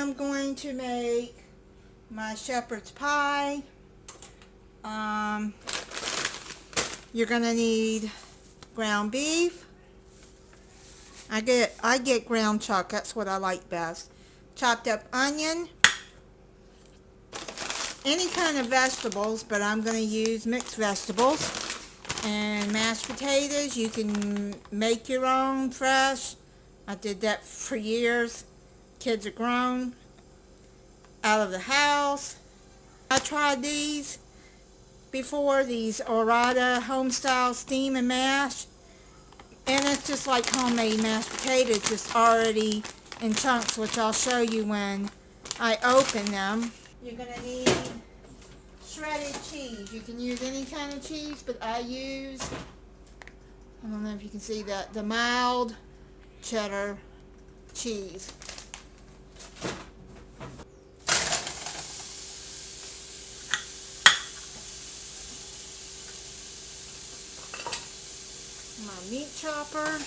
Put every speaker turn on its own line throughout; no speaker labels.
I'm going to make my shepherd's pie. You're gonna need ground beef. I get ground chuck. That's what I like best. Chopped up onion. Any kind of vegetables, but I'm gonna use mixed vegetables. And mashed potatoes. You can make your own fresh. I did that for years. Kids are grown, out of the house. I tried these before, these Orada home-style steam and mash, and it's just like homemade mashed potatoes, just already in chunks, which I'll show you when I open them. You're going to need shredded cheese. You can use any kind of cheese, but I don't know if you can see that, the mild cheddar cheese. My meat chopper.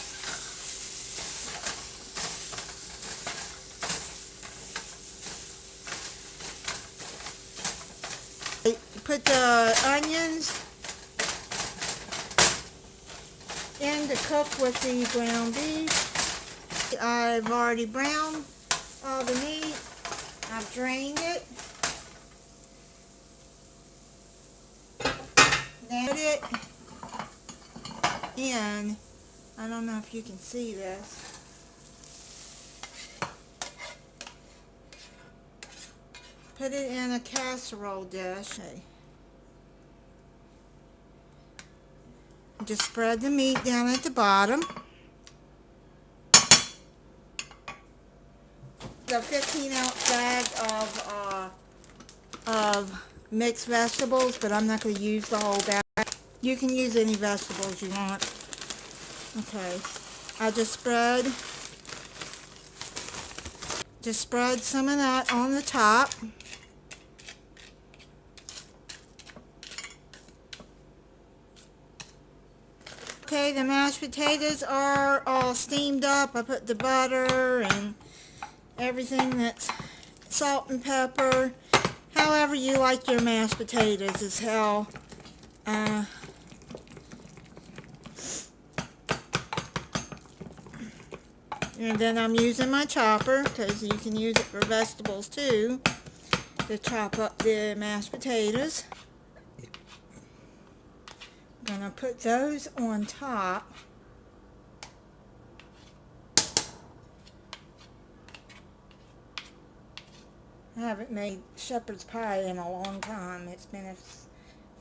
Put the onions in to cook with the ground beef. I've already browned all the meat. I've drained it. Then put it in. I don't know if you can see this. Put it in a casserole dish. Just spread the meat down at the bottom. The 15-ounce bag of mixed vegetables, but I'm not going to use the whole bag. You can use any vegetables you want. Okay, I just spread some of that on the top. Okay, the mashed potatoes are all steamed up. I put the butter and everything, that's salt and pepper. However you like your mashed potatoes is how and then I'm using my chopper, because you can use it for vegetables too, to chop up the mashed potatoes. I'm going to put those on top. I haven't made shepherd's pie in a long time. It's been a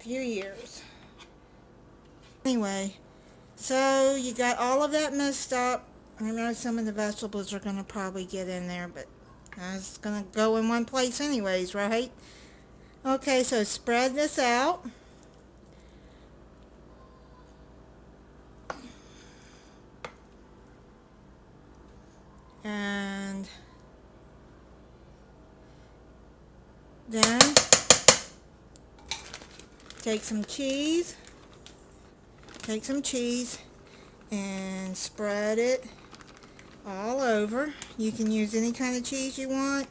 few years. Anyway, so you got all of that mixed up. I know some of the vegetables are going to probably get in there, but it's going to go in one place anyways, right? Okay, so spread this out. And then take some cheese and spread it all over. You can use any kind of cheese you want.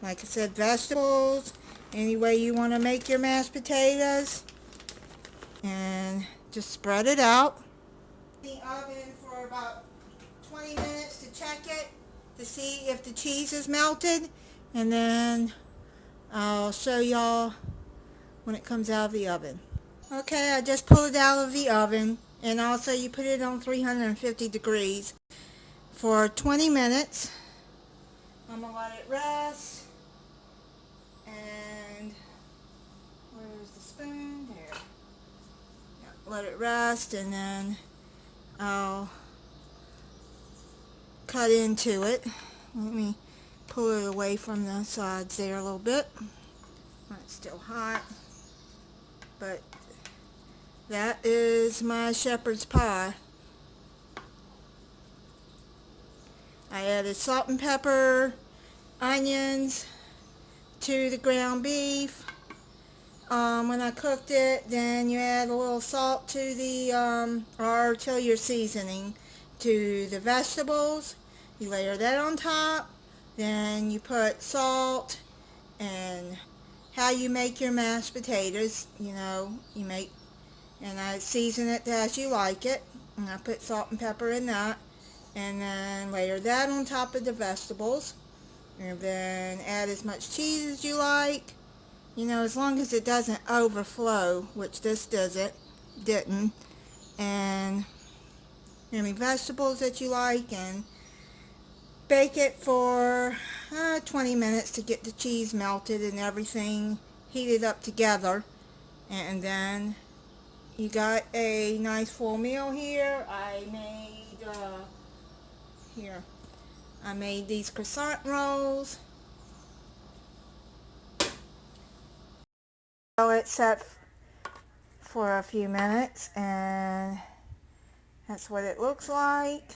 Like I said, vegetables, any way you want to make your mashed potatoes. And just spread it out. In the oven for about 20 minutes to check it, to see if the cheese is melted. And then I'll show y'all when it comes out of the oven. Okay, I just pulled it out of the oven, and also you put it on 350 degrees for 20 minutes. I'm going to let it rest, and where's the spoon? There. Yeah, let it rest, and then I'll cut into it. Let me pull it away from the sides there a little bit. It's still hot, but that is my shepherd's pie. I added salt and pepper, onions to the ground beef. When I cooked it, then you add a little salt to the, or till your seasoning, to the vegetables. You layer that on top. Then you put salt and how you make your mashed potatoes. You know, you make, and I season it as you like it. And I put salt and pepper in that. And then layer that on top of the vegetables. And then add as much cheese as you like. You know, as long as it doesn't overflow, which this didn't. And any vegetables that you like, and bake it for 20 minutes to get the cheese melted and everything heated up together. And then you got a nice full meal here. I made these croissant rolls. So it's set for a few minutes, and that's what it looks like.